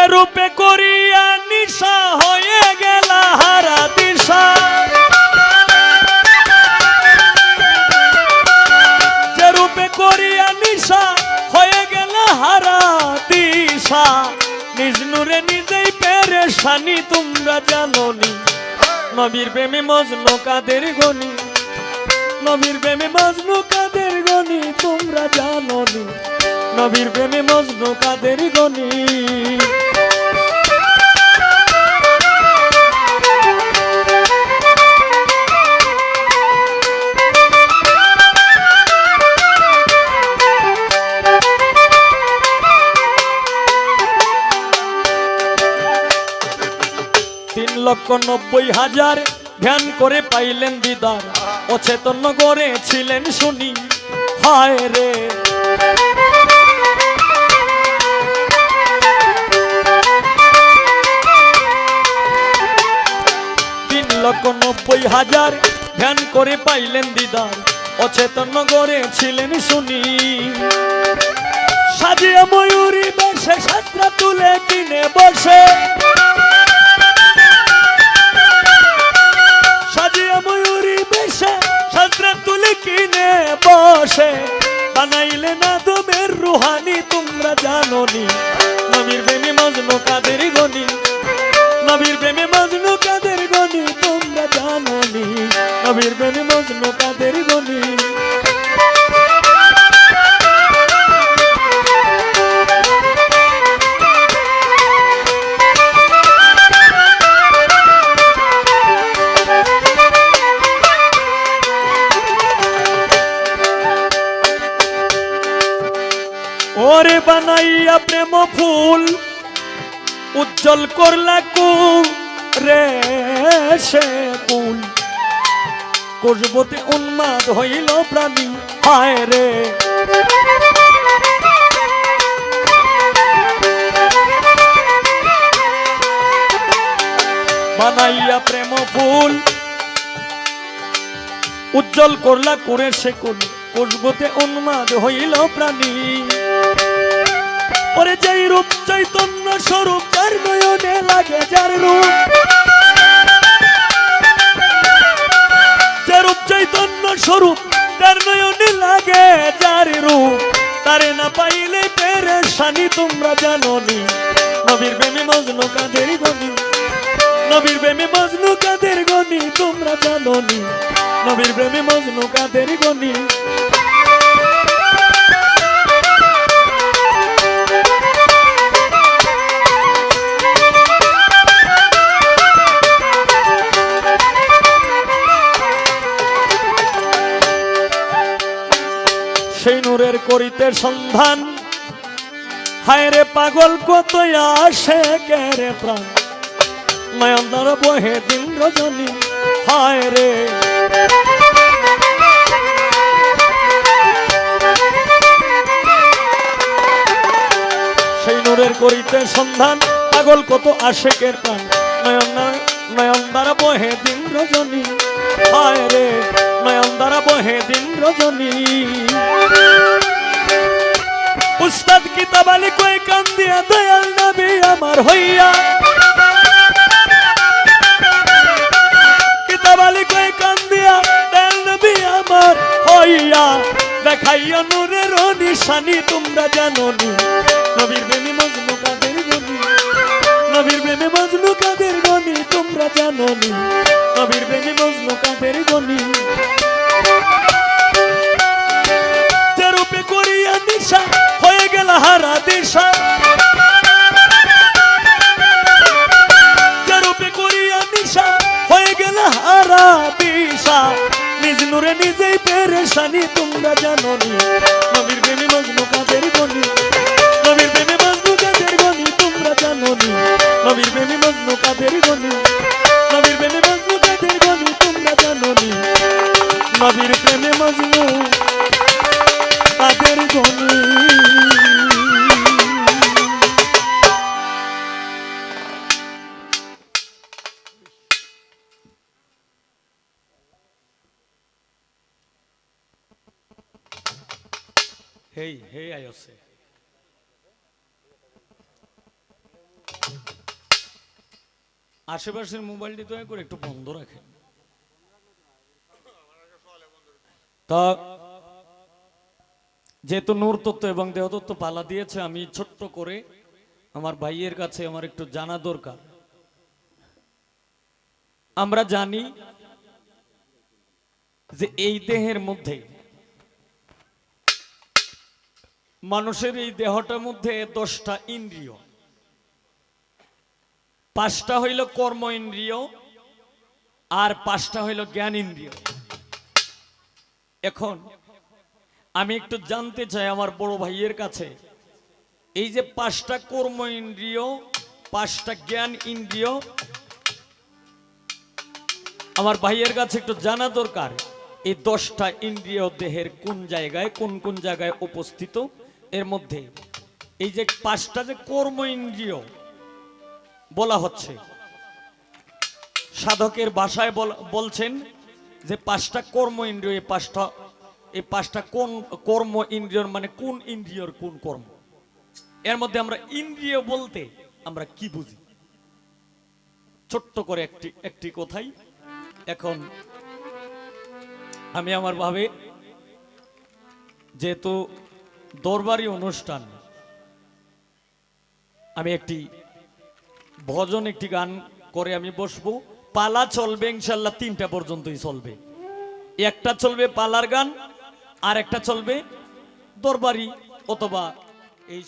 যে রূপে করিয়া নিশা হয়ে গেল হারা দিশা, যে রূপে করিয়া নিশা হয়ে গেল হারা দিশা, নিজ নূরে নিজেই পেরেশানি তোমরা জানোনি। নবীর প্রেমে মজনু কাদের গনি, নবীর প্রেমে মজনু কাদের গনি তোমরা জানোনি। নবীর প্রেমে মজনু কাদের গনি। 3,90,000 ধ্যান করে পাইলেন দিদার, অচেতন করেছিলেন শুনি হায় রে। 3,90,000 ধ্যান করে পাইলেন দিদার, অচেতন করেছিলেন শুনি। সাজিয়া ময়ূরী বেশে সাতরা তুলে কিনে বসে, সাজিয়া ময়ূরী বেশে সাতরা তুলে কিনে বসে, বানাইলে না দমের রুহানি তোমরা জানোনি। নবীর প্রেমে মজনু কাদের গনি, নবীর প্রেমে মজনু কাদের গনি তোমরা জানোনি। নবীর প্রেমে মজনু কাদের গনি। ওরে বানাইয়া প্রেম ফুল উজ্জ্বল করলা রে সে কুল, কুশবতে উন্মাদ হইল প্রাণী হায় রে। বানাইয়া প্রেম ফুল উজ্জ্বল করলা করে সে কুল, কুশবতে উন্মাদ হইল প্রাণী। ওরে যেই রূপ চৈতন্য স্বরূপ, যার নয়নে লাগে যার রূপ, যে রূপ চৈতন্য স্বরূপ, তার নয়নে লাগে যার রূপ, তারে না পাইলে পেরেশানি তোমরা জানোনি। নবীর প্রেমে মজনু কাদের গনি, নবীর প্রেমে মজনু কাদের গনি তোমরা জানোনি। নবীর প্রেমে মজনু কাদের গনি। সেই নূরের করিতে সন্ধান, হায় রে পাগল কত আসে কেরে প্রাণ, নয়ন দ্বারা বহে দিন রজনী হায় রে। সেই নূরের করিতে সন্ধান, পাগল কত আসে কের প্রাণ, নয়ন দ্বারা বহে দিন রজনী হায় রে। নয়ন দ্বারা বহে দিন রজনী। উস্তাদ কিতাব আলী কই কান দিয়া দয়াল নবী আমার হইয়া, কিতাব আলী কই কান দিয়া দয়াল নবী আমার হইয়া, দেখাইয়া নূরের নিশানি তোমরা জানোনি। নবীর প্রেমে মজনু কাদের গনি, নবীর প্রেমে মজনু কাদের গনি তোমরা জানোনি। নবীর প্রেমে মজনু কাদের গনি। যে রূপে করিয়া নিশা হয়ে গেল হারা দিশা, যে রূপে করিয়া নিশা হয়ে গেল হারা দিশা, নিজ নূরে নিজেই পেরেশানি তোমরা জানোনি। নবীর প্রেমে মজনু কাদের গনি, নবীর প্রেমে মজনু কাদের গনি তোমরা জানোনি। নবীর প্রেমে মজনু কাদের গনি, নবীর প্রেমে মজনু কাদের গনি তোমরা জানোনি। নবীর প্রেমে মজনু কাদের গনি। হেই হেই আয়ছে আশেপাশের মোবাইলটি দয়া করে একটু বন্ধ রাখেন। তা যেহেতু নূর তত্ত্ব এবং দেহতত্ত্ব পালা দিয়েছে, আমি ছোট্ট করে আমার ভাইয়ের কাছে আমার একটু জানা দরকার। আমরা জানি যে এই দেহের মধ্যে, মানুষের এই দেহটার মধ্যে 10টা ইন্দ্রিয়, 5টা হইল কর্ম ইন্দ্রিয় আর 5টা হইল জ্ঞান ইন্দ্রিয়। এখন আমি একটু জানতে চাই আমার বড় ভাইয়ের কাছে, এই যে 5টা কর্ম ইন্দ্রিয়, 5টা জ্ঞান ইন্দ্রিয়, আমার ভাইয়ের কাছে একটু জানা দরকার এই 10টা ইন্দ্রিয় দেহের কোন জায়গায়, কোন কোন জায়গায় উপস্থিত। এর মধ্যে এই যে 5টা যে কর্ম ইন্দ্রিয় বলা হচ্ছে, সাধকের ভাষায় বলছেন যে 5টা কর্ম ইন্দ্রিয়, এই 5টা কোন কর্ম ইন্দ্রিয়র মানে কোন ইন্দ্রিয়র কোন কর্ম। এর মধ্যে আমরা ইন্দ্রিয় বলতে আমরা কি বুঝি, ছোট্ট করে একটি কথাই। এখন আমি আমার ভাবে, যেহেতু দরবারি অনুষ্ঠান, আমি একটি ভজন, একটি গান করে আমি বসবো। পালা চলবে ইনশাল্লাহ 3টা পর্যন্তই চলবে। একটা চলবে পালার গান, আর একটা চলবে দরবারি অথবা এই